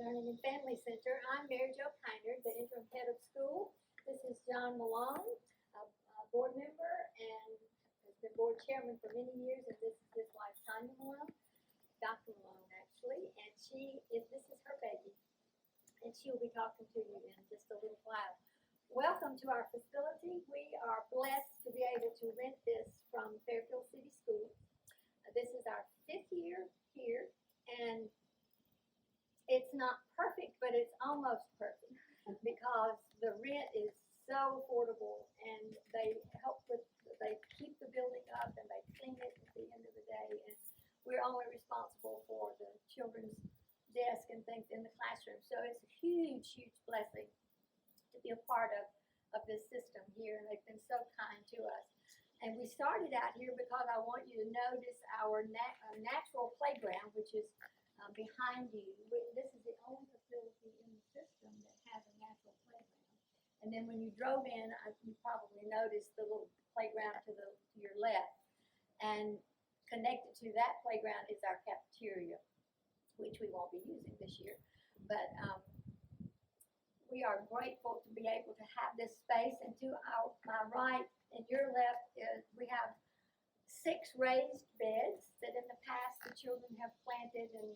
Learning and Family Center. I'm Mary Jo Kiner, the interim head of school. This is John Malone, a board member and has been board chairman for many years, and this is his wife, Tanya Malone, Dr. Malone actually, and this is her baby, and she will be talking to you in just a little while. Welcome to our facility. We are blessed to be able to rent this from Fairfield City Schools. This is our 5th year here, and it's not perfect, but it's almost perfect because the rent is so affordable, and they keep the building up and they clean it at the end of the day, and we're only responsible for the children's desk and things in the classroom. So it's a huge, huge blessing to be a part of this system here, and they've been so kind to us. And we started out here because I want you to notice our natural playground, which is behind you. This is the only facility in the system that has a natural playground. And then when you drove in, you probably noticed the little playground to your left. And connected to that playground is our cafeteria, which we won't be using this year. But we are grateful to be able to have this space. And to my right and your left, we have 6 raised beds that in the past the children have planted and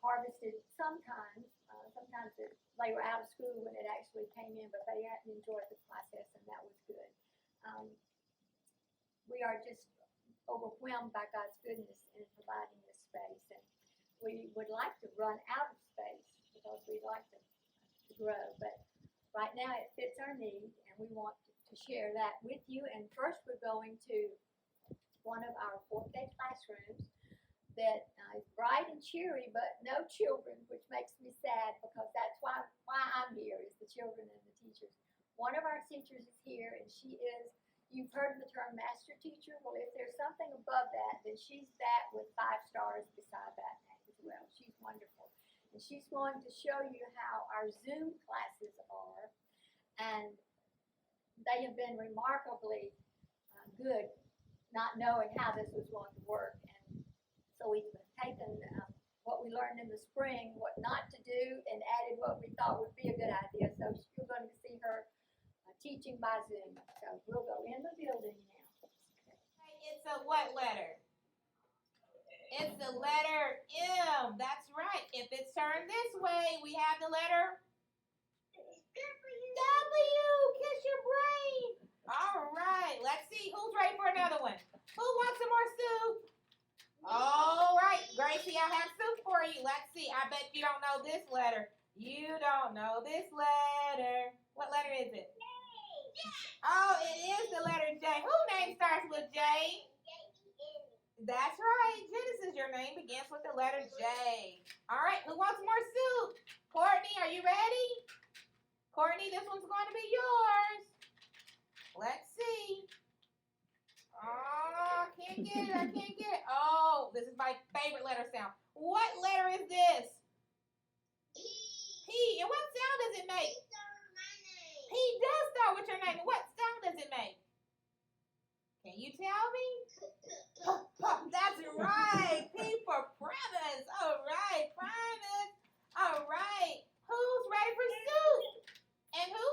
harvested sometimes. Sometimes they were out of school when it actually came in, but they hadn't enjoyed the process, and that was good. We are just overwhelmed by God's goodness in providing this space, and we would like to run out of space because we'd like to grow, but right now it fits our need, and we want to share that with you. And first we're going to one of our 4th day classrooms that is bright and cheery, but no children, which makes me sad because that's why I'm here, is the children and the teachers. One of our teachers is here, and she is, you've heard the term master teacher. Well, if there's something above that, then she's that with 5 stars beside that name as well. She's wonderful. And she's going to show you how our Zoom classes are, and they have been remarkably good, not knowing how this was going to work. And so we've taken what we learned in the spring, what not to do, and added what we thought would be a good idea. So you're going to see her teaching by Zoom. So we'll go in the building now. It's a what letter? It's the letter M. That's right. If it's turned this way, we have the letter W. Kiss your brain. All right. Let's see. Who's ready for another one? Who wants some more soup? All right, Gracie, I have soup for you. Let's see. I bet you don't know this letter. You don't know this letter. What letter is it? J. Oh, it is the letter J. Whose name starts with J? That's right. Genesis, your name begins with the letter J. All right, who wants more soup? Courtney, are you ready? Courtney, this one's going to be yours. Let's see. Oh, I can't get it. I can't get it. Oh, this is my favorite letter sound. What letter is this? P. And what sound does it make? P does start with your name. What sound does it make? Can you tell me? That's right. P for premise. All right. Primus. All right. Who's ready for soup? And who?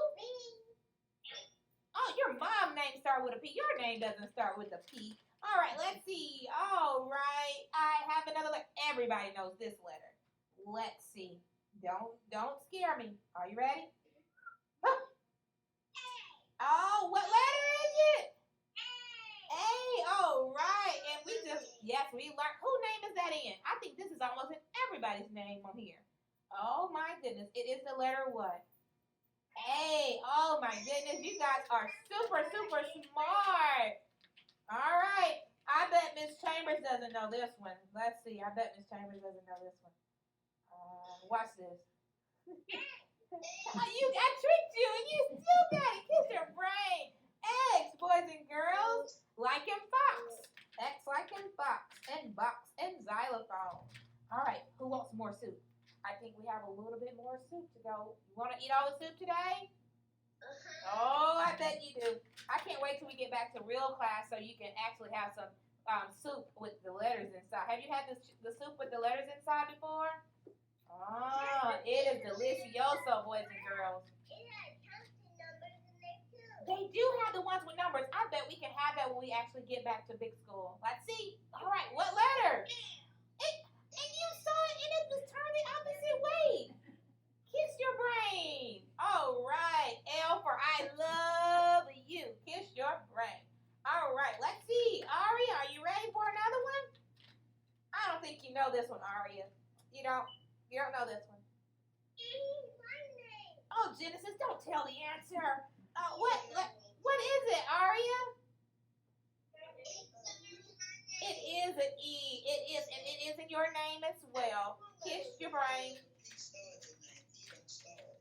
Oh, your mom's name starts with a P. Your name doesn't start with a P. All right, let's see. All right, I have another letter. Everybody knows this letter. Let's see. Don't scare me. Are you ready? Huh. Oh, what letter is it? A. All right, and we learned. Whose name is that in? I think this is almost in everybody's name on here. Oh my goodness, it is the letter what? A. Oh my goodness, you guys are super, super smart. All right. I bet Miss Chambers doesn't know this one. Let's see. I bet Miss Chambers doesn't know this one. Watch this. I tricked you and you still got it. Kiss your brain. X, boys and girls, like in fox. X like in fox and box and xylophone. All right. Who wants more soup? I think we have a little bit more soup to go. You want to eat all the soup today? Oh, I bet you do. I can't wait till we get back to real class so you can actually have some soup with the letters inside. Have you had the soup with the letters inside before? Oh, It is delicioso, boys and girls. They do have the ones with numbers. I bet we can have that when we actually get back to big school. Let's see. All right, what letter? And you saw it, and it was turned the opposite way. Kiss your brain. All right, L for I love you. Kiss your brain. All right, let's see. Aria, are you ready for another one? I don't think you know this one, Aria. You don't know this one. Oh, Genesis, don't tell the answer. What is it, Aria? It is an E. It is, and it is in your name as well. Kiss your brain.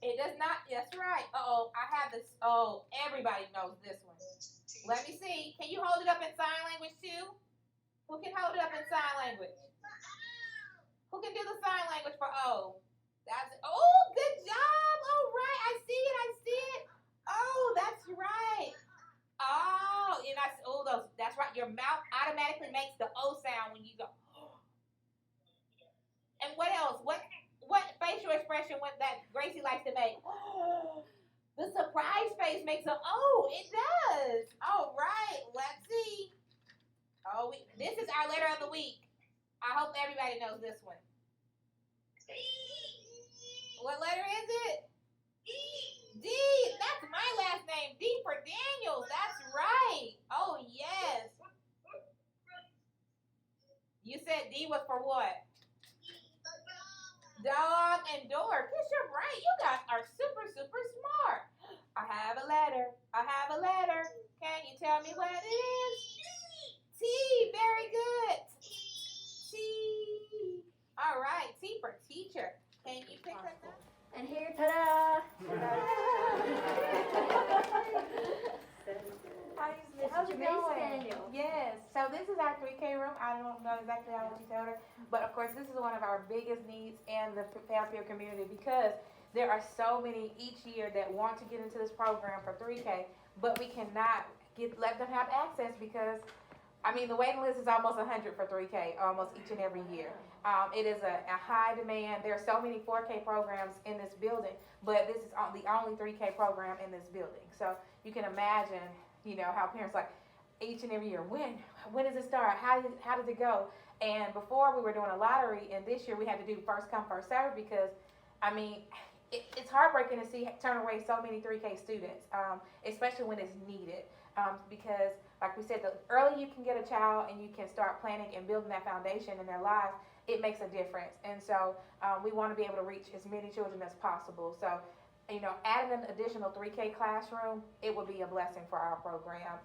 It does not. That's right. I have this. Oh, everybody knows this one. Let me see. Can you hold it up in sign language too? Who can hold it up in sign language? Who can do the sign language for O? Good job. All right. I see it. Oh, that's right. Oh, and that's right. Your mouth automatically makes the O sound when you go. And what else? What facial expression that Gracie likes to make? The surprise face makes a O. It does. All right. Let's see. This is our letter of the week. I hope everybody knows this one. What letter is it? D. That's my last name. D for Daniels. That's right. Oh, yes. You said D was for what? Dog and door. Kiss your brain. You guys are super, super smart. I have a letter. Can you tell me what it is? T. Very good. T. All right. T for teacher. Can you pick that up? And here, ta-da! How's your going? Daniel? Yes. So this is our 3K room. I don't know exactly how much you told her, but of course this is one of our biggest needs in the Fairfield community because there are so many each year that want to get into this program for 3K, but we cannot let them have access because the waiting list is almost 100 for 3K, almost each and every year. It is a high demand. There are so many 4K programs in this building, but this is the only 3K program in this building. So you can imagine, how parents like each and every year, when does it start? How does it go? And before we were doing a lottery, and this year we had to do first come, first serve because, it's heartbreaking to turn away so many 3K students, especially when it's needed. Because, like we said, the earlier you can get a child and you can start planning and building that foundation in their lives, it makes a difference. And so we want to be able to reach as many children as possible. So, adding an additional 3K classroom, it would be a blessing for our program.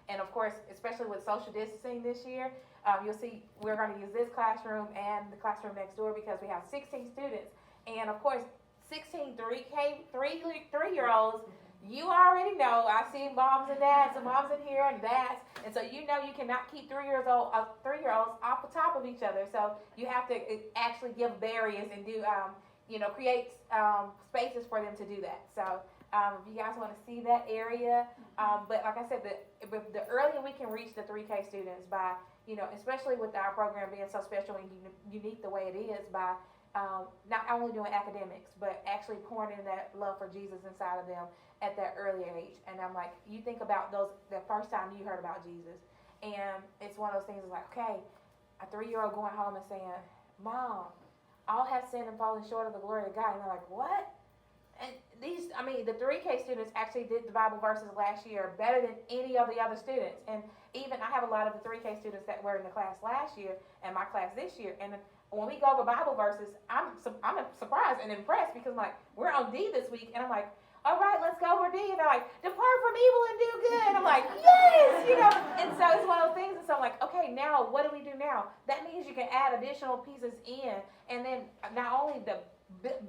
And of course, especially with social distancing this year, you'll see we're going to use this classroom and the classroom next door because we have 16 students. And of course, 16 3-year-olds, you already know. I see moms and dads, and moms in here and dads, and so you cannot keep 3-year-olds off the top of each other. So you have to actually give barriers and do, create spaces for them to do that. So if you guys want to see that area, but like I said, the earlier we can reach the 3K students by, especially with our program being so special and unique the way it is, by not only doing academics, but actually pouring in that love for Jesus inside of them at that early age. And I'm like, you think about the first time you heard about Jesus, and it's one of those things like, okay, a 3-year-old going home and saying, Mom, all have sinned and fallen short of the glory of God. And they're like, what? And the 3K students actually did the Bible verses last year better than any of the other students. And even I have a lot of the 3K students that were in the class last year and my class this year. And when we go over Bible verses, I'm surprised and impressed because we're on D this week, and I'm like, all right, let's go over D. And they're like, depart from evil and do good. And I'm like, yes, And so it's one of those things. And so I'm like, okay, now what do we do now? That means you can add additional pieces in, and then not only the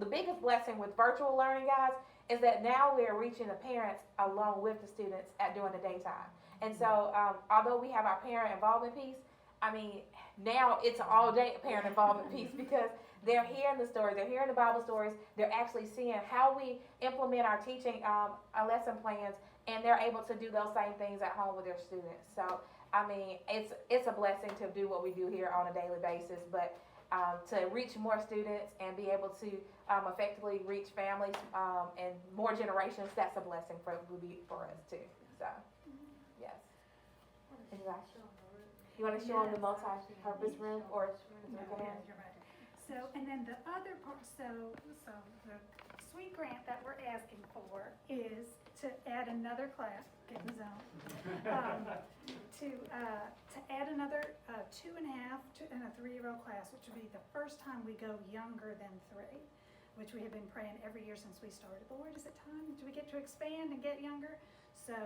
biggest blessing with virtual learning, guys, is that now we're reaching the parents along with the students during the daytime. And so although we have our parent involvement piece, now it's an all-day parent involvement piece because they're hearing the stories, they're hearing the Bible stories, they're actually seeing how we implement our teaching, our lesson plans, and they're able to do those same things at home with their students. So, it's a blessing to do what we do here on a daily basis, but to reach more students and be able to effectively reach families and more generations. That's a blessing for us too. So, yes. Exactly. You want to show them the multi-purpose room, or No, yeah, you're right. So, and then the other part, so the sweet grant that we're asking for is to add another class, getting zoned, to add another 2.5 and a 3-year-old class, which would be the first time we go younger than 3, which we have been praying every year since we started. Lord, is it time? Do we get to expand and get younger? So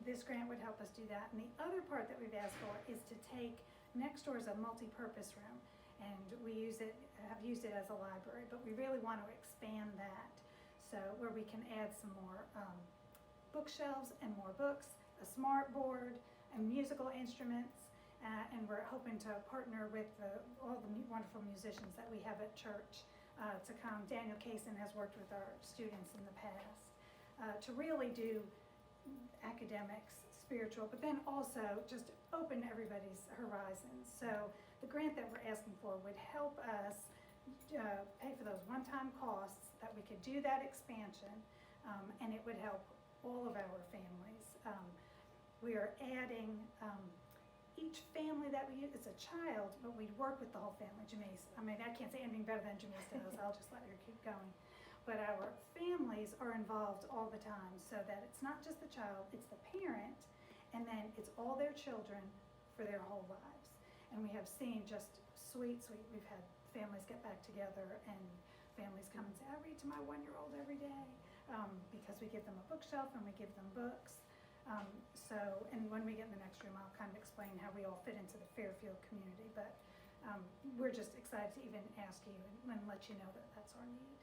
this grant would help us do that. And the other part that we've asked for is to take, next door is a multi-purpose room, and we have used it as a library, but we really want to expand that. So where we can add some more bookshelves and more books, a smart board, and musical instruments, and we're hoping to partner with all the wonderful musicians that we have at church to come. Daniel Kaysen has worked with our students in the past to really do academics, spiritual, but then also just open everybody's horizons. So the grant that we're asking for would help us pay for those one-time costs, that we could do that expansion, and it would help all of our families. We are adding each family that we use, it's a child, but we work with the whole family. Jamise, I mean, I can't say anything better than Jamise does. I'll just let her keep going. But our families are involved all the time, so that it's not just the child, it's the parent, and then it's all their children for their whole lives. And we have seen just sweet, we've had families get back together, and families come and say, I read to my 1-year-old every day, because we give them a bookshelf and we give them books. And when we get in the next room, I'll kind of explain how we all fit into the Fairfield community, but we're just excited to even ask you and let you know that that's our need.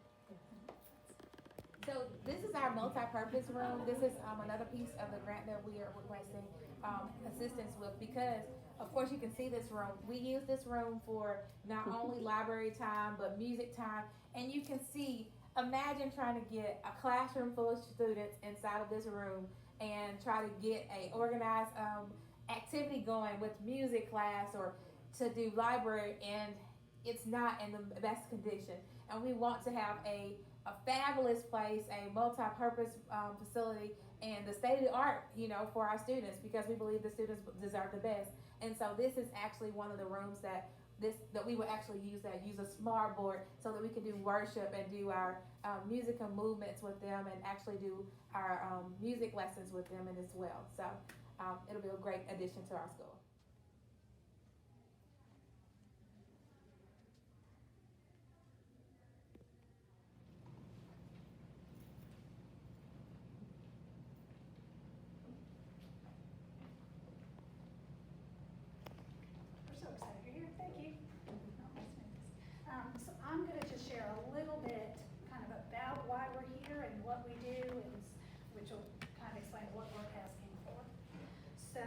So this is our multi-purpose room. This is another piece of the grant that we are requesting assistance with, because of course you can see this room. We use this room for not only library time, but music time. And you can see, imagine trying to get a classroom full of students inside of this room and try to get a organized activity going with music class or to do library, and it's not in the best condition. And we want to have a fabulous place, a multi-purpose facility, and the state of the art, for our students, because we believe the students deserve the best. And so this is actually one of the rooms that we will actually use a smart board so that we can do worship and do our musical movements with them, and actually do our music lessons with them and as well. So it'll be a great addition to our school. We're so excited you're here. Thank you. So I'm going to just share a little bit kind of about why we're here and what we do, and which will kind of explain what we're asking for. So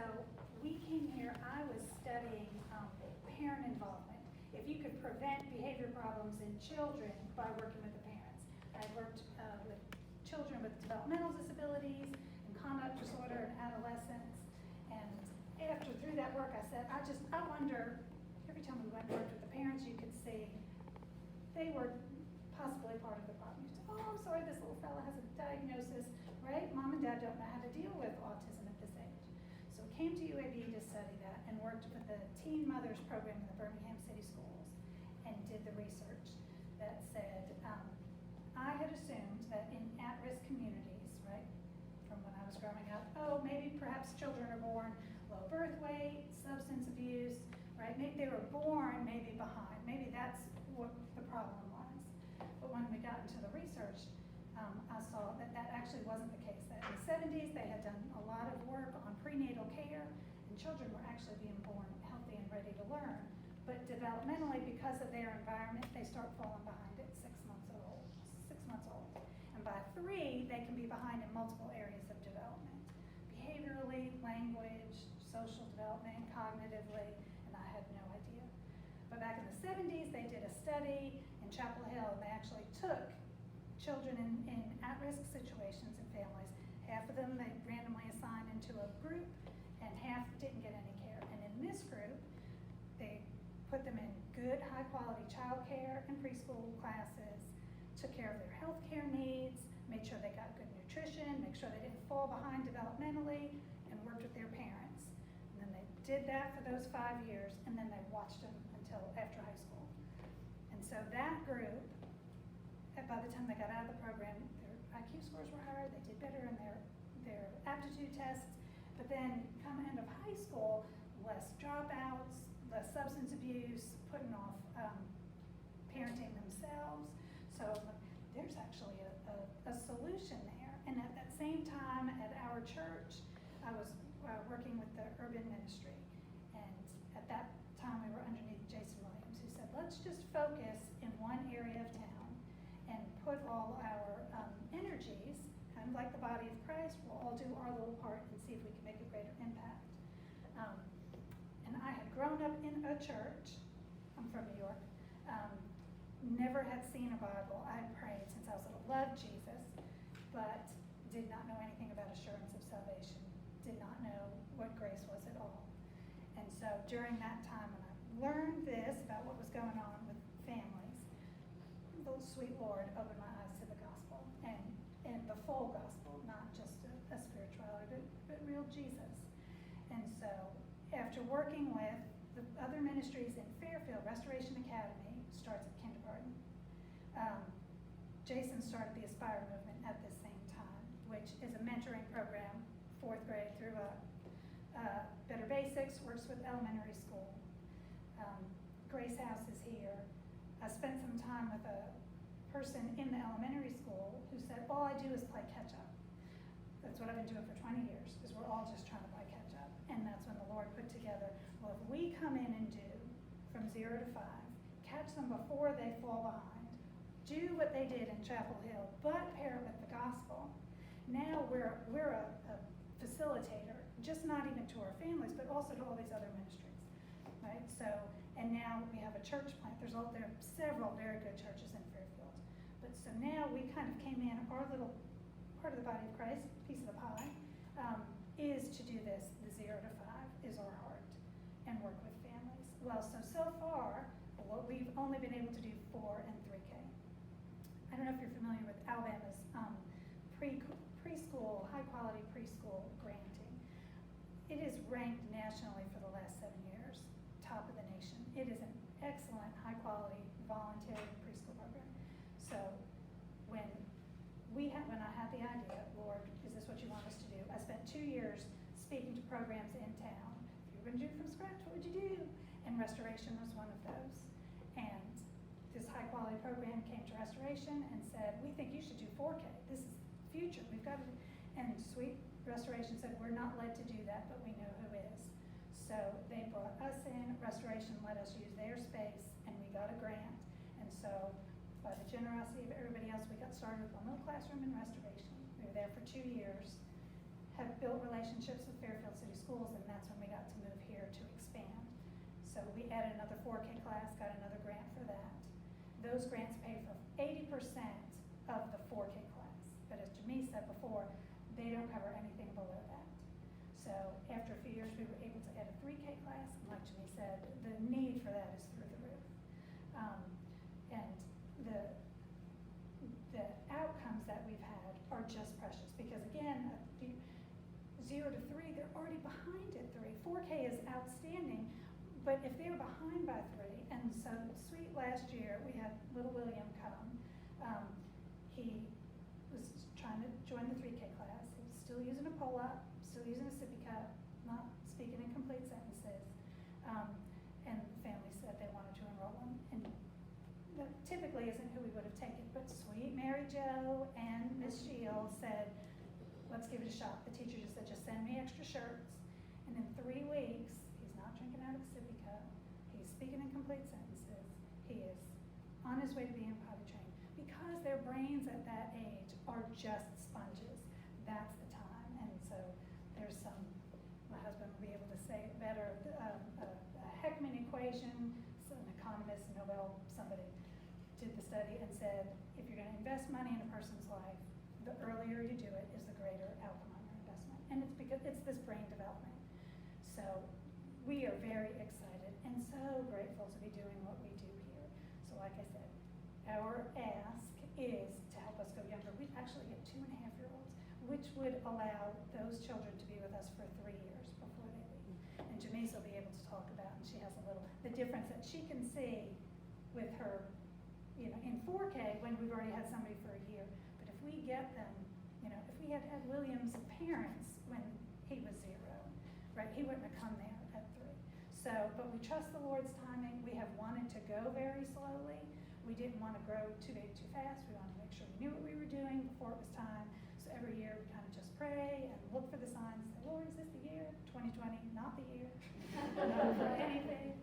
we came here, I was studying parent involvement. If you could prevent behavior problems in children by working with the parents. I worked with children with developmental disabilities and conduct disorder and adolescents. And through that work, I said, I wonder, every time we went and worked with the parents, you could see they were possibly part of the problem. You said, oh, I'm sorry, this little fella has a diagnosis, right? Mom and dad don't know how to deal with autism at this age. So we came to UAB to study that and worked with the Teen Mothers program in the Birmingham City Schools and did the research that said, I had assumed that in at-risk communities, right, from when I was growing up, maybe perhaps children are born low birth weight, substance abuse, right? Maybe they were born maybe behind. Maybe that's what the problem was. But when we got into the research, I saw that actually wasn't the case. That in the 70s, they had done a lot of work on prenatal care, and children were actually being born healthy and ready to learn. But developmentally, because of their environment, they start falling behind at 6 months old. And by 3, they can be behind in multiple areas of development. Behaviorally, language, social development, cognitively, and I had no idea. But back in the 70s, they did a study in Chapel Hill, and they actually took children in at-risk situations and families. Half of them they randomly assigned into a group, and half didn't get any care. And in this group, they put them in good, high-quality childcare and preschool classes, took care of their healthcare needs, made sure they got good nutrition, make sure they didn't fall behind developmentally, and worked with their parents. And then they did that for those 5 years, and then they watched them until after high school. And so that group, by the time they got out of the program, their IQ scores were higher, they did better in their aptitude tests, but then come end of high school, less dropouts, less substance abuse, putting off parenting themselves. So there's actually a solution there. And at that same time at our church, I was working with the urban ministry. And at that time we were underneath Jason Williams, who said, let's just focus in one area of town and put all our energies, kind of like the body of Christ, we'll all do our little part and see if we can make a greater impact. And I had grown up in a church, I'm from New York, never had seen a Bible. I had prayed since I was little, loved Jesus, but did not know anything about assurance of salvation, did not know what grace was at all. And so during that time when I learned this about what was going on with families, the sweet Lord opened my eyes to the gospel and the full gospel, not just a spirituality, but real Jesus. And so after working with the other ministries in Fairfield, Restoration Academy starts at kindergarten. Jason started the Aspire movement at the same time, which is a mentoring program, 4th grade through up. Better Basics works with elementary school. Grace House is here. I spent some time with a person in the elementary school who said, all I do is play catch up. That's what I've been doing for 20 years, is we're all just trying to play catch up. And that's when the Lord put together, well, if we come in and do from 0 to 5, catch them before they fall behind, do what they did in Chapel Hill, but pair it with the gospel. Now we're a facilitator, just not even to our families, but also to all these other ministries, right? So, and now we have a church plant. There are several very good churches in Fairfield. But so now we kind of came in, our little part of the body of Christ, piece of the pie, is to do this, the 0 to 5 is our heart, and work with families. Well, so far, what we've only been able to do 4 and 3K. I don't know if you're familiar with Alabama's preschool, high quality preschool granting. It is ranked nationally for the last 7 years, top of the nation. It is an excellent, high quality, voluntary preschool program. So when I had the idea, Lord, is this what you want us to do? I spent 2 years speaking to programs in town. If you were going to do it from scratch, what would you do? And Restoration was one of those. And this high quality program came to Restoration and said, we think you should do 4K. This is future. We've got to, and sweet Restoration said, we're not led to do that, but we know who is. So they brought us in, Restoration let us use their space, and we got a grant. And so by the generosity of everybody else, we got started with one little classroom in Restoration. We were there for 2 years, have built relationships with Fairfield City Schools, and that's when we got to move here to expand. So we added another 4K class, got another grant for that. Those grants pay for 80% of the 4K class. But as Jamie said before, they don't cover anything below that. So after a few years, we were able to add a 3K class, and like Jamie said, the need for that is through the roof. And the outcomes that we've had are just precious, because again, 0 to 3, they're already behind at 3. 4K is outstanding, but if they're behind by 3, and so sweet last year, we had little William come. He was trying to join the 3K class. He was still using a pull-up, still using a sippy cup, not speaking in complete sentences. And the family said they wanted to enroll him. And that typically isn't who we would have taken, but sweet Mary Jo and Miss Shields said, let's give it a shot. The teacher just said, just send me extra shirts. And in 3 weeks, he's not drinking out of a sippy cup. He's speaking in complete sentences. He is on his way to being potty trained. Because their brains at that age are just sponges. That's the time. And so there's my husband will be able to say it better, a Heckman equation, so an economist, Nobel, somebody did the study and said, if you're gonna invest money in a person's life, the earlier you do it is the greater outcome on your investment. And it's because it's this brain development. So we are very excited and so grateful to be doing what we which would allow those children to be with us for 3 years before they leave. And Janice will be able to talk about, and she has a little, the difference that she can see with her, you know, in 4K when we've already had somebody for a year. But if we get them, you know, if we had had William's parents when he was 0, right, he wouldn't have come there at 3. So, but we trust the Lord's timing. We have wanted to go very slowly. We didn't want to grow too big too fast. We wanted to make sure we knew what we were doing before it was time. So every year we kind of just pray and look for the signs. Say, Lord, is this the year? 2020, not the year for anything.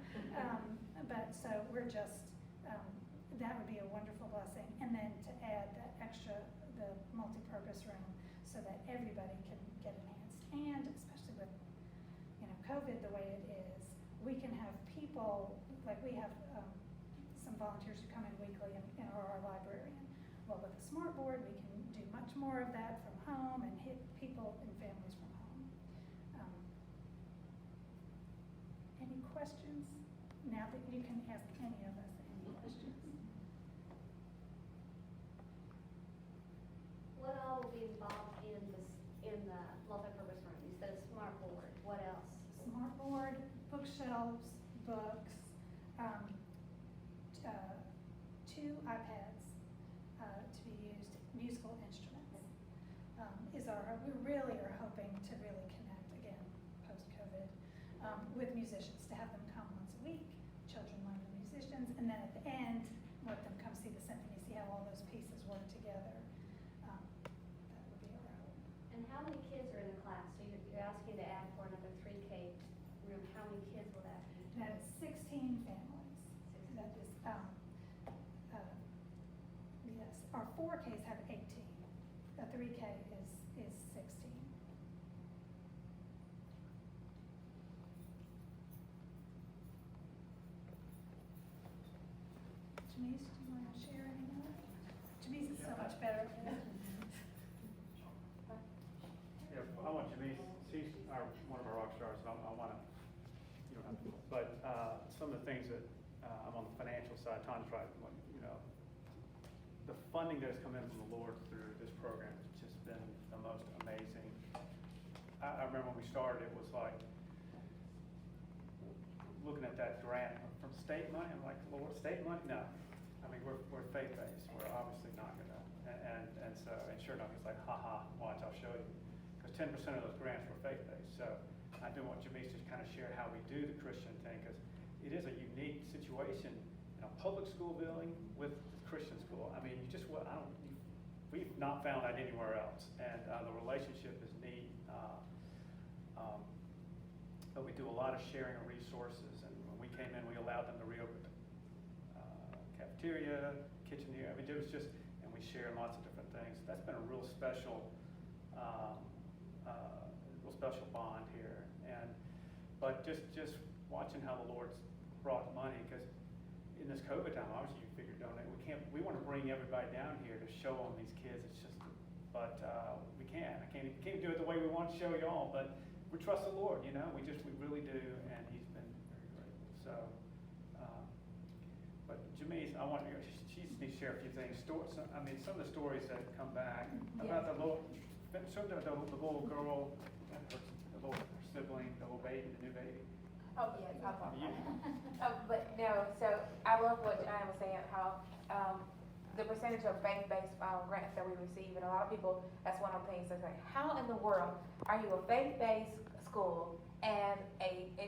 But so we're just, that would be a wonderful blessing. And then to add that extra, the multi-purpose room so that everybody can get enhanced. And especially with, you know, COVID the way it is, we can have people, like we have some volunteers who come in weekly and are our librarian. Well, with the smart board, we can do much more of that from home and hit people and families from home. Any questions? Now that you can ask any of us any questions. What all will be involved in the multipurpose room? You said a smart board. What else? Smart board, bookshelves, books, 2 iPads to be used, musical instruments. We really are hoping to really connect again post-COVID with musicians, to have them come once a week, children learn the musicians, and then at the end, let them come see the symphony, see how all those pieces work together. That would be our hope. And how many kids are in the class? So you're asking to add for another 3K room. How many kids will that be? That is 16 families. That is, yes, our 4Ks have 18. A 3K is 16. Janice, do you want to share any more? Janice is so much better at this. Yeah, I want Janice, she's one of our rock stars, and I want to, you know, but some of the things that I'm on the financial side, Tom's right, you know, the funding that has come in from the Lord through this program has just been the most amazing. I remember when we started, it was like looking at that grant from state money. I'm like, Lord, state money? No. I mean, we're faith-based. We're obviously not gonna. And so, and sure enough, it's like, watch, I'll show you. Because 10% of those grants were faith-based. So I do want Janice to kind of share how we do the Christian thing, because it is a unique situation in a public school building with Christian school. I mean, we've not found that anywhere else, and the relationship is neat. But we do a lot of sharing of resources, and when we came in, we allowed them to reopen cafeteria, kitchen here. I mean, it was just, and we share lots of different things. That's been a real special bond here. But just watching how the Lord's brought money, because in this COVID time, obviously you figure donate. We want to bring everybody down here to show them these kids. It's just, but we can't. I can't do it the way we want to show y'all, but we trust the Lord, you know. We really do, and He's been very grateful. So, but Janice, I want you. She needs to share a few things. Some of the stories that come back about the little girl, the little sibling, the little baby, the new baby. Oh, yes, I'll talk about that. But no, so I love what John was saying, how the percentage of faith-based grants that we receive, and a lot of people, that's one of the things that's like, how in the world are you a faith-based school and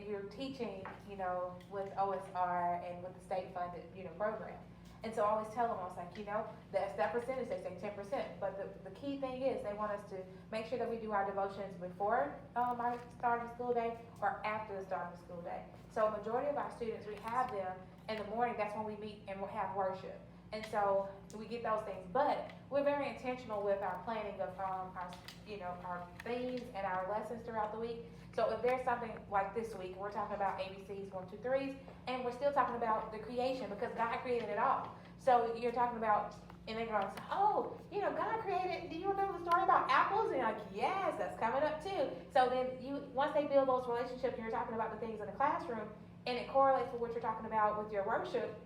you're teaching, you know, with OSR and with the state-funded, you know, program? And so I always tell them, I was like, you know, that's that percentage, they say 10%, but the key thing is they want us to make sure that we do our devotions before our start of the school day or after the start of the school day. So a majority of our students, we have them in the morning, that's when we meet and we'll have worship. And so we get those things, but we're very intentional with our planning of our themes and our lessons throughout the week. So if there's something like this week, we're talking about ABCs, 1, 2, 3s, and we're still talking about the creation because God created it all. So you're talking about, and they're going, oh, you know, God created, do you remember the story about apples? And you're like, yes, that's coming up too. So then once they build those relationships, and you're talking about the things in the classroom, and it correlates with what you're talking about with your worship,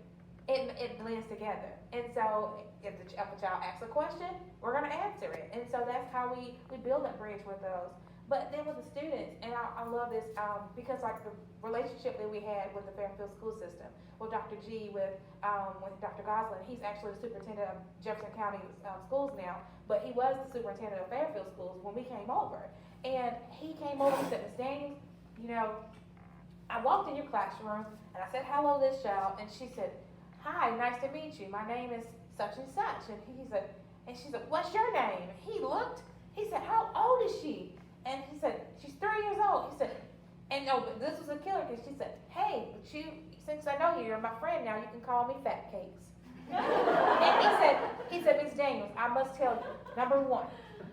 it blends together. And so if a child asks a question, we're gonna answer it. And so that's how we build that bridge with those. But then with the students, and I love this, because like the relationship that we had with the Fairfield school system, with Dr. G, with Dr. Goslin, he's actually the superintendent of Jefferson County schools now, but he was the superintendent of Fairfield schools when we came over. And he came over and said, Ms. Daniels, you know, I walked in your classroom and I said hello to this child, and she said, hi, nice to meet you. My name is such and such. And he said, and she said, what's your name? And he looked, he said, how old is she? And he said, she's 3 years old. He said, and no, but this was a killer because she said, hey, but you, since I know you, you're my friend now, you can call me Fat Cakes. And he said, Ms. Daniels, I must tell you, number one,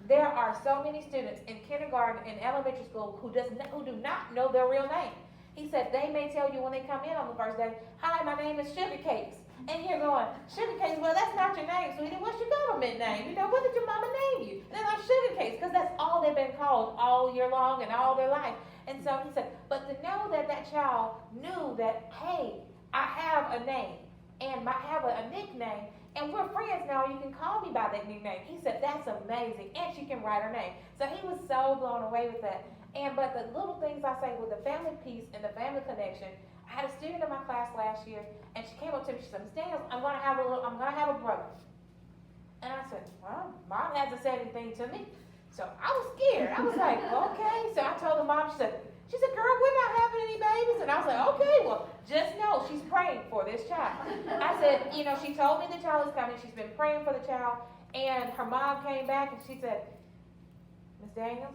there are so many students in kindergarten and elementary school who do not know their real name. He said, they may tell you when they come in on the first day, hi, my name is Sugar Cakes. And you're going, Sugar Cakes, well, that's not your name, sweetie. What's your government name? You know, what did your mama name you? And they're like, Sugar Cakes, because that's all they've been called all year long and all their life. And so he said, but to know that that child knew that, hey, I have a name and I have a nickname, and we're friends now, you can call me by that nickname. He said, that's amazing, and she can write her name. So he was so blown away with that. But the little things I say with the family piece and the family connection, I had a student in my class last year, and she came up to me, she said, Ms. Daniels, I'm gonna have a brother. And I said, well, mom hasn't said anything to me. So I was scared. I was like, okay. So I told the mom, she said, girl, we're not having any babies. And I was like, okay, well, just know she's praying for this child. I said, you know, she told me the child is coming. She's been praying for the child. And her mom came back and she said, Ms. Daniels,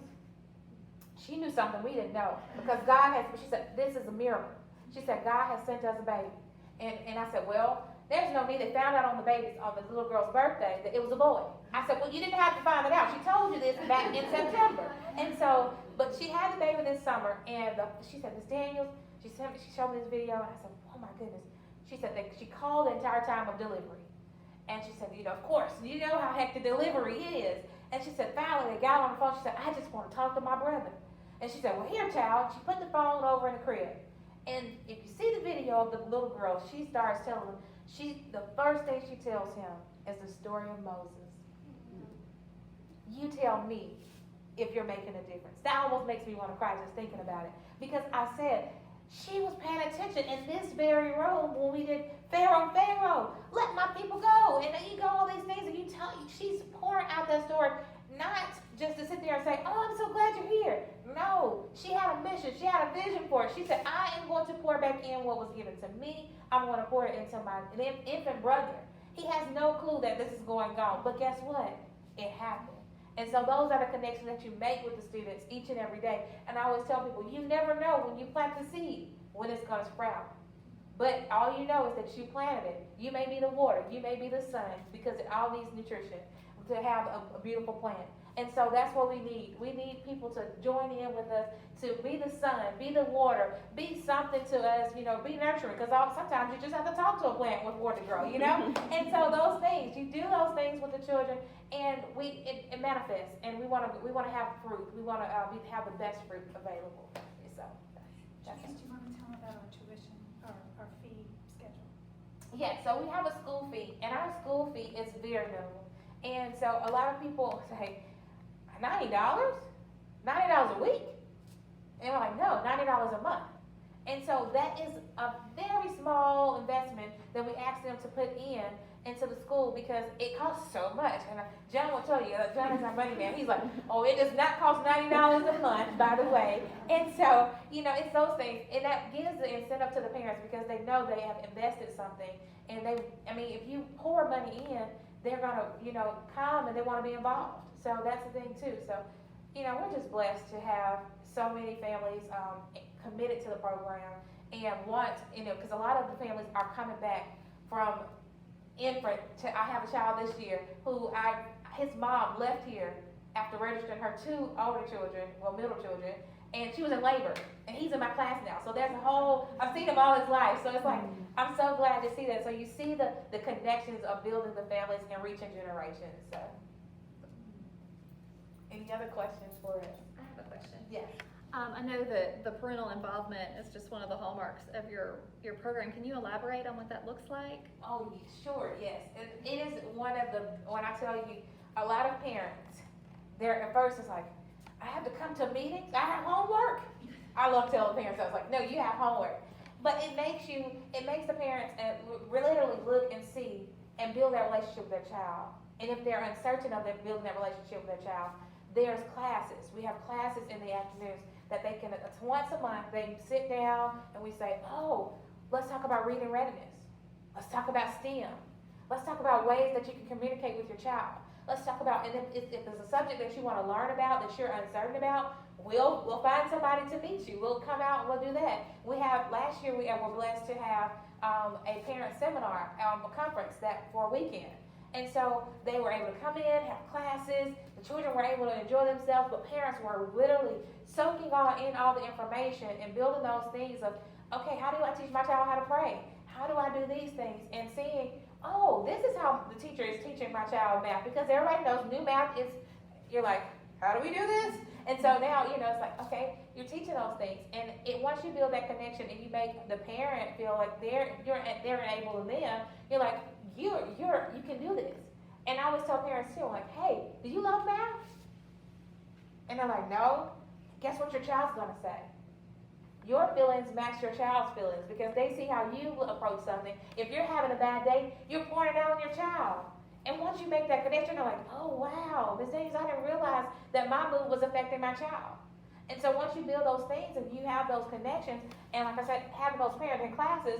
she knew something we didn't know. Because she said, this is a miracle. She said, God has sent us a baby. And I said, well, there's no need. They found out on the little girl's birthday that it was a boy. I said, well, you didn't have to find it out. She told you this back in September. And so, but she had the baby this summer, and she said, Ms. Daniels, she showed me this video, and I said, oh my goodness. She said that she called the entire time of delivery. And she said, you know, of course, you know how hectic delivery is. And she said, finally, they got on the phone. She said, I just want to talk to my brother. And she said, well, here, child. She put the phone over in the crib. And if you see the video of the little girl, she starts telling him, the first thing she tells him is the story of Moses. You tell me if you're making a difference. That almost makes me want to cry just thinking about it. Because I said, she was paying attention in this very room when we did Pharaoh, let my people go. And then you go all these things and she's pouring out that story, not just to sit there and say, oh, I'm so glad you're here. No, she had a mission. She had a vision for it. She said, I am going to pour back in what was given to me. I'm going to pour it into my infant brother. He has no clue that this is going on. But guess what? It happened. And so those are the connections that you make with the students each and every day. And I always tell people, you never know when you plant the seed when it's going to sprout. But all you know is that you planted it. You may be the water. You may be the sun, because it all needs nutrition to have a beautiful plant. And so that's what we need. We need people to join in with us, to be the sun, be the water, be something to us, you know, be nurturing. Because sometimes you just have to talk to a plant with water to grow, you know? And so those things, you do those things with the children, and it manifests. And we want to have fruit. We want to have the best fruit available. So that's Do you want to tell me about our tuition, our fee schedule? Yeah, so we have a school fee, and our school fee is very minimal. And so a lot of people say, $90? $90 a week? And we're like, no, $90 a month. And so that is a very small investment that we ask them to put into the school, because it costs so much. And John will tell you, John is our money man. He's like, oh, it does not cost $90 a month, by the way. And so, you know, it's those things. And that gives the incentive to the parents, because they know they have invested something. And if you pour money in, they're going to, you know, come and they want to be involved. So that's the thing too. So, you know, we're just blessed to have so many families committed to the program and want, you know, because a lot of the families are coming back from infant to, I have a child this year who his mom left here after registering her 2 older children, middle children, and she was in labor, and he's in my class now. So there's I've seen him all his life. So it's like, I'm so glad to see that. So you see the connections of building the families and reaching generations. So. Any other questions for us? I have a question. Yes. I know that the parental involvement is just one of the hallmarks of your program. Can you elaborate on what that looks like? Oh, sure, yes. It is one of the, when I tell you, a lot of parents, they're at first it's like, I have to come to meetings, I have homework. I love telling parents, I was like, no, you have homework. But it makes the parents literally look and see and build that relationship with their child. And if they're uncertain of them building that relationship with their child, there's classes. We have classes in the afternoons that they can, it's once a month, they sit down and we say, oh, let's talk about reading readiness. Let's talk about STEM. Let's talk about ways that you can communicate with your child. Let's talk about, and if there's a subject that you want to learn about, that you're uncertain about, we'll find somebody to meet you. We'll come out and we'll do that. Last year we were blessed to have a parent seminar, a conference for a weekend. And so they were able to come in, have classes, the children were able to enjoy themselves, but parents were literally soaking in all the information and building those things of, okay, how do I teach my child how to pray? How do I do these things? And seeing, oh, this is how the teacher is teaching my child math, because everybody knows new math is, you're like, how do we do this? And so now, it's like, okay, you're teaching those things. And once you build that connection and you make the parent feel like they're enabling them, you're like, you can do this. And I always tell parents too, like, hey, do you love math? And they're like, no. Guess what your child's gonna say? Your feelings match your child's feelings because they see how you approach something. If you're having a bad day, you're pouring it out on your child. And once you make that connection, they're like, oh wow, this things I didn't realize that my mood was affecting my child. And so once you build those things and you have those connections, and like I said, having those parents in classes,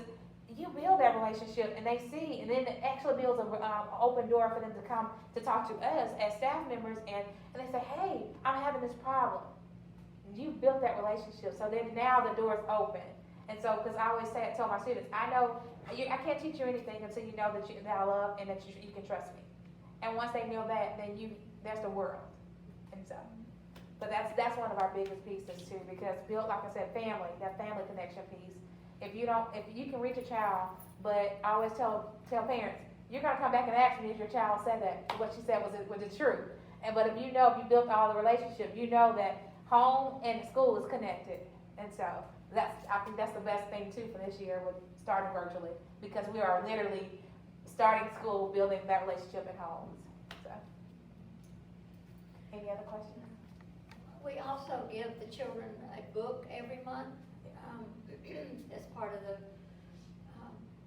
you build that relationship and they see, and then it actually builds an open door for them to come to talk to us as staff members, and they say, hey, I'm having this problem. You built that relationship, so then now the door's open. And so, because I always tell my students, I know, I can't teach you anything until you know that I love and that you can trust me. And once they know that, then there's the world. And so, but that's one of our biggest pieces too, because build, like I said, that family connection piece. If you can reach a child, but I always tell parents, you're gonna come back and ask me if your child said that, what she said, was it true? But if you built all the relationship, you know that home and school is connected. And so I think that's the best thing too for this year with starting virtually, because we are literally starting school, building that relationship in homes. So, any other questions? We also give the children a book every month, as part of the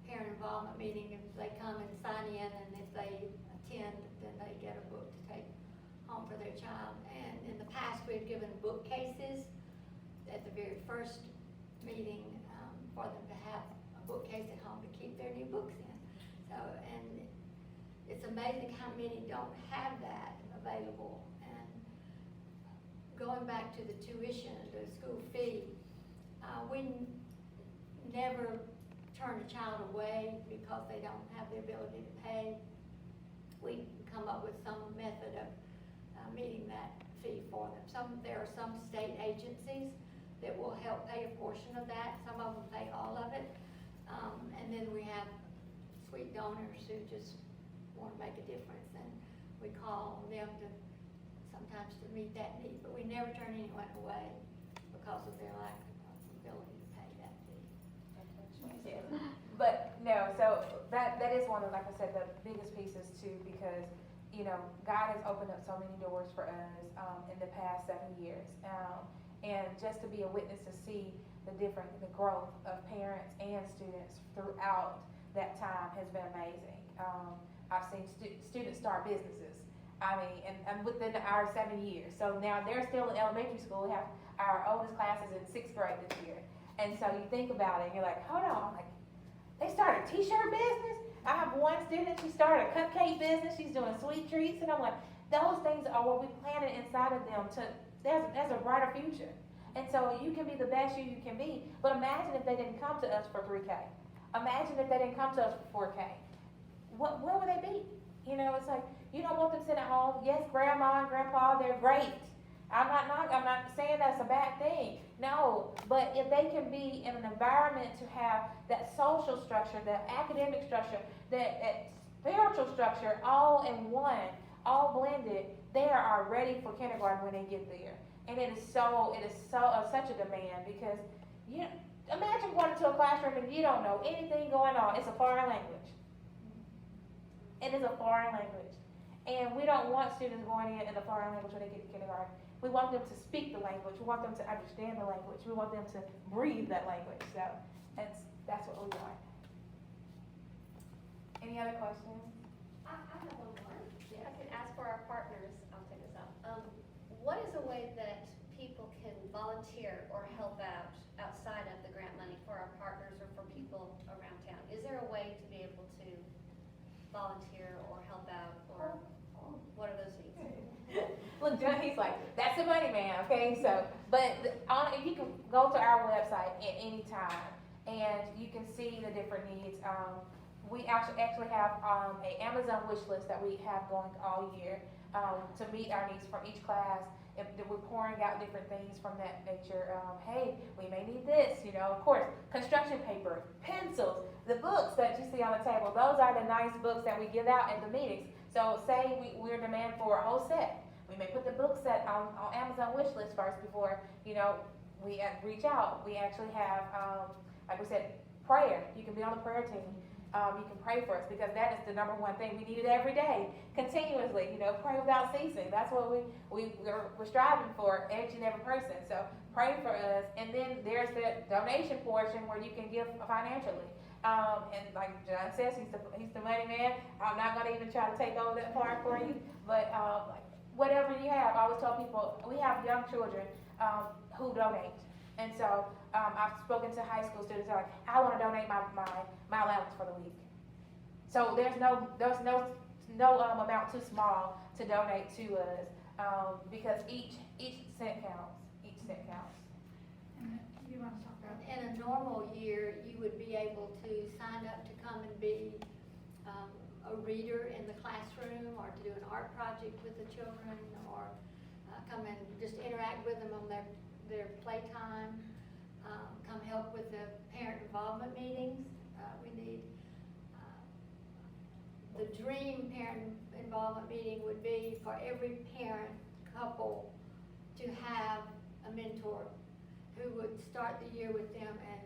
parent involvement meeting. If they come and sign in, and if they attend, then they get a book to take home for their child. And in the past, we've given bookcases at the very first meeting, for them to have a bookcase at home to keep their new books in. So, and it's amazing how many don't have that available. And going back to the tuition, the school fee, we never turn a child away because they don't have the ability to pay. We come up with some method of meeting that fee for them. There are some state agencies that will help pay a portion of that. Some of them pay all of it. And then we have sweet donors who just want to make a difference, and we call them sometimes to meet that need, but we never turn anyone away because of their lack of ability to pay that fee. Yes. But no, so that is one of, like I said, the biggest pieces too, because God has opened up so many doors for us in the past 7 years, and just to be a witness to see the growth of parents and students throughout that time has been amazing. I've seen students start businesses. And within our 7 years. So now they're still in elementary school. We have our oldest class is in 6th grade this year. And so you think about it, and you're like, hold on, I'm like, they started a t-shirt business? I have one student, she started a cupcake business, she's doing sweet treats, and I'm like, those things are what we planted inside of them there's a brighter future. And so you can be the best you can be, but imagine if they didn't come to us for 3K. Imagine if they didn't come to us for 4K. Where would they be? It's like, you don't want them sitting at home. Yes, grandma and grandpa, they're great. I'm not saying that's a bad thing. No, but if they can be in an environment to have that social structure, that academic structure, that spiritual structure, all in one, all blended, they are ready for kindergarten when they get there. And it is such a demand because you imagine going into a classroom and you don't know anything going on. It's a foreign language. It is a foreign language. And we don't want students going in a foreign language when they get to kindergarten. We want them to speak the language. We want them to understand the language. We want them to breathe that language. So that's what we want. Any other questions? I have one more. If I could ask for our partners, I'll take this out. What is a way that people can volunteer or help out outside of the grant money for our partners or for people around town? Is there a way to be able to volunteer or help out, or what are those needs? Look, John, he's like, that's the money, man. Okay, so, but you can go to our website at any time, and you can see the different needs. We actually have a Amazon wish list that we have going all year to meet our needs from each class. If we're pouring out different things from that nature. Hey, we may need this, of course, construction paper, pencils, the books that you see on the table. Those are the nice books that we give out at the meetings. So say we're in demand for a whole set. We may put the book set on Amazon wish list first before, we reach out. We actually have, like we said, prayer. You can be on the prayer team. You can pray for us because that is the number one thing. We need it every day, continuously, pray without ceasing. That's what we're striving for, each and every person. So pray for us. And then there's the donation portion where you can give financially. And like John says, he's the money man. I'm not going to even try to take over that part for you. But like whatever you have, I always tell people, we have young children who donate. And so I've spoken to high school students who are like, I want to donate my allowance for the week. So there's no amount too small to donate to us because each cent counts. Each cent counts. And you want to talk about? In a normal year, you would be able to sign up to come and be a reader in the classroom, or to do an art project with the children, or come and just interact with them on their playtime, come help with the parent involvement meetings. We need, the dream parent involvement meeting would be for every parent couple to have a mentor who would start the year with them and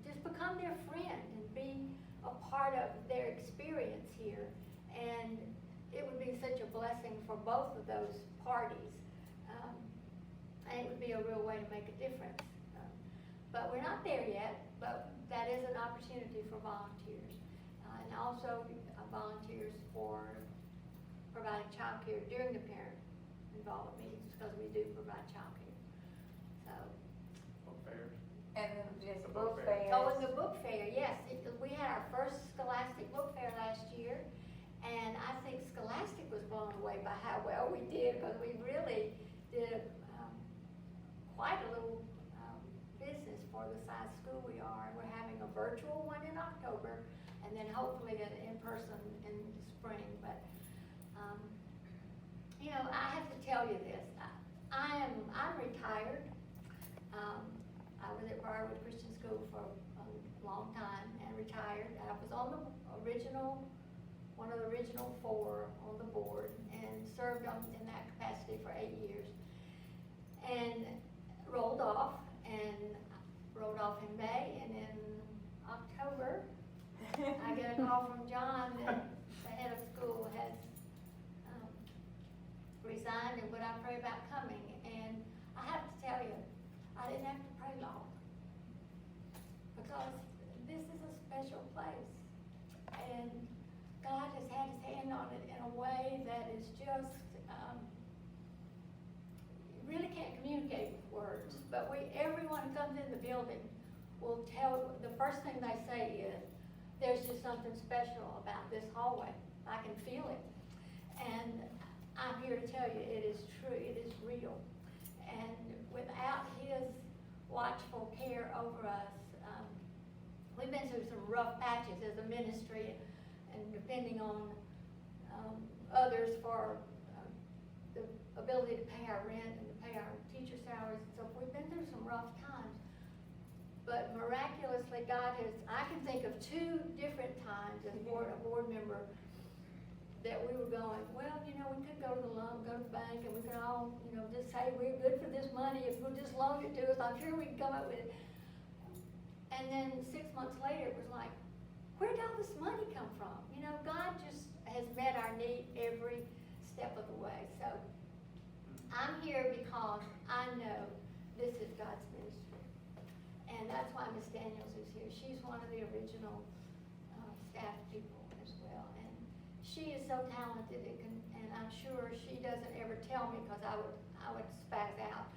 just become their friend and be a part of their experience here. And it would be such a blessing for both of those parties. And it would be a real way to make a difference. But we're not there yet, but that is an opportunity for volunteers. And also volunteers for providing childcare during the parent involvement meetings, because we do provide childcare. So. Book fairs. And then just The book book fair. fairs. Oh, and the book fair, yes. We had our first Scholastic book fair last year, and I think Scholastic was blown away by how well we did, because we really did quite a little business for the size school we are. We're having a virtual one in October, and then hopefully an in-person in the spring. But I have to tell you this. I'm retired. I was at Briarwood Christian School for a long time and retired. I was on one of the original 4 on the board, and served in that capacity for 8 years. And rolled off in May, and in October, I get a call from John that the head of school has resigned and would I pray about coming. And I have to tell you, I didn't have to pray long, because this is a special place, and God has had his hand on it in a way that is just, really can't communicate with words. But everyone who comes in the building will tell, the first thing they say is, there's just something special about this hallway. I can feel it. And I'm here to tell you, it is true, it is real. And without his watchful care over us, we've been through some rough patches as a ministry, and depending on others for the ability to pay our rent and to pay our teacher salaries. So we've been through some rough times. But miraculously, God has, I can think of 2 different times as a board member that we were going, well, you know, we could go to the loan, go to the bank, and we could all, you know, just say we're good for this money, if we'll just loan it to us, I'm sure we can come up with it. And then 6 months later, it was like, where did all this money come from? You know, God just has met our need every step of the way. So I'm here because I know this is God's ministry. And that's why Miss Daniels is here. She's one of the original staff people as well. And she is so talented, and I'm sure she doesn't ever tell me because I would spaz out.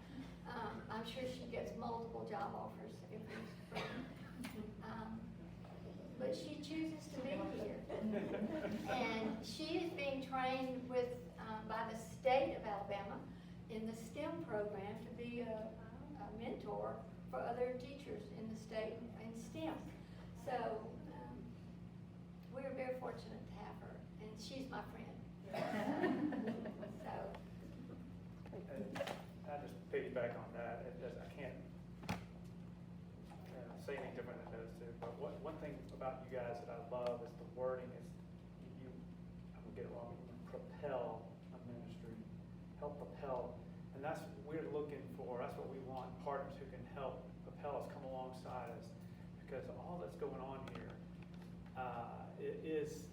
I'm sure she gets multiple job offers every spring. But she chooses to be here. And she is being trained with, by the state of Alabama in the STEM program to be a mentor for other teachers in the state in STEM. So we're very fortunate to have her, and she's my friend. So. I just piggyback on that. I can't say anything different than those two. But one thing about you guys that I love is the wording is you, I'm gonna get it wrong, you propel a ministry, help propel. And that's what we're looking for. That's what we want, partners who can help propel us, come alongside us. Because all that's going on here is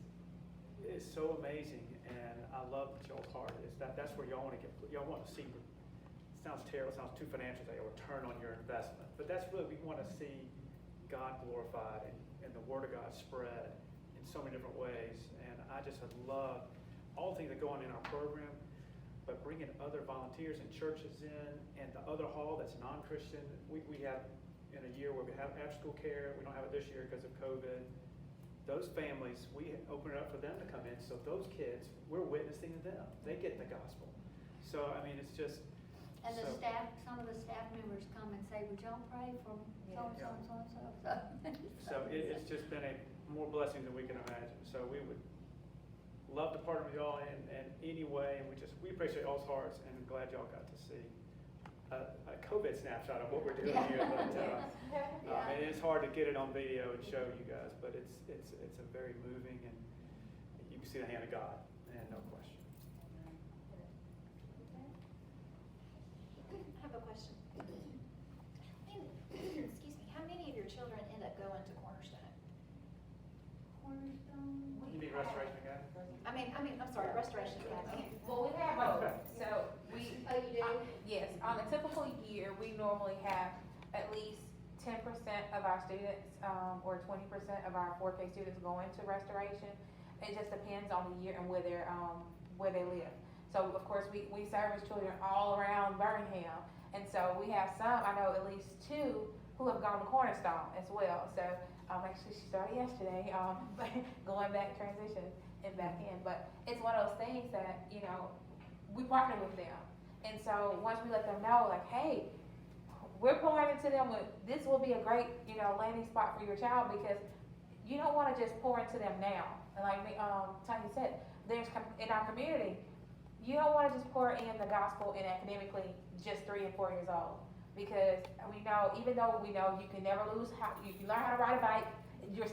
so amazing. And I love y'all's heart. That's where y'all want to get, y'all want to see, it sounds terrible, it sounds too financial, a return on your investment. But that's really, we want to see God glorified and the Word of God spread in so many different ways. And I just would love all the things that go on in our program, but bringing other volunteers and churches in, and the other hall that's non-Christian. We have, in a year where we have after-school care, we don't have it this year because of COVID. Those families, we open it up for them to come in, so those kids, we're witnessing to them. They get the gospel. So, I mean, it's just... And the staff, some of the staff members come and say, would y'all pray for so-and-so and so-and-so? So it's just been more blessing than we can imagine. So we would love to partner with y'all in any way, and we appreciate y'all's hearts, and I'm glad y'all got to see a COVID snapshot of what we're doing here. But and it's hard to get it on video and show you guys, but it's a very moving, and you can see the hand of God, and no question. I have a question. Excuse me, how many of your children end up going to Cornerstone? Cornerstone. You need Restoration again? I'm sorry, Restoration Academy. Well, we have both. So we, Oh, you do? yes, on a typical year, we normally have at least 10% of our students, or 20% of our 4K students going to Restoration. It just depends on the year and where they live. So of course, we service children all around Birmingham. And so we have some, I know at least 2 who have gone to Cornerstone as well. So actually she started yesterday, going back transition and back in. But it's one of those things that, you know, we partner with them. And so once we let them know, like, hey, we're pouring into them with, this will be a great, you know, landing spot for your child, because you don't want to just pour into them now. And like Tanya said, there's in our community, you don't want to just pour in the gospel and academically just 3 and 4 years old, because we know, even though we know you can never lose, you can learn how to ride a bike,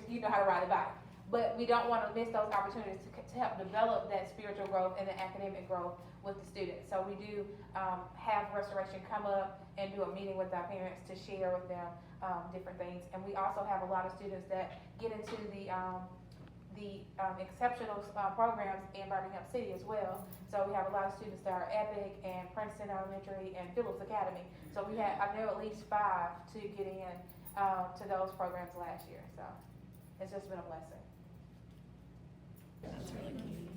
you know how to ride a bike, but we don't want to miss those opportunities to help develop that spiritual growth and the academic growth with the students. So we do have Restoration come up and do a meeting with our parents to share with them different things, and we also have a lot of students that get into the exceptional programs in Birmingham City as well. So we have a lot of students that are Epic and Princeton Elementary and Phillips Academy. So we had, I know, at least 5 to get in to those programs last year. So it's just been a blessing. That's really cute.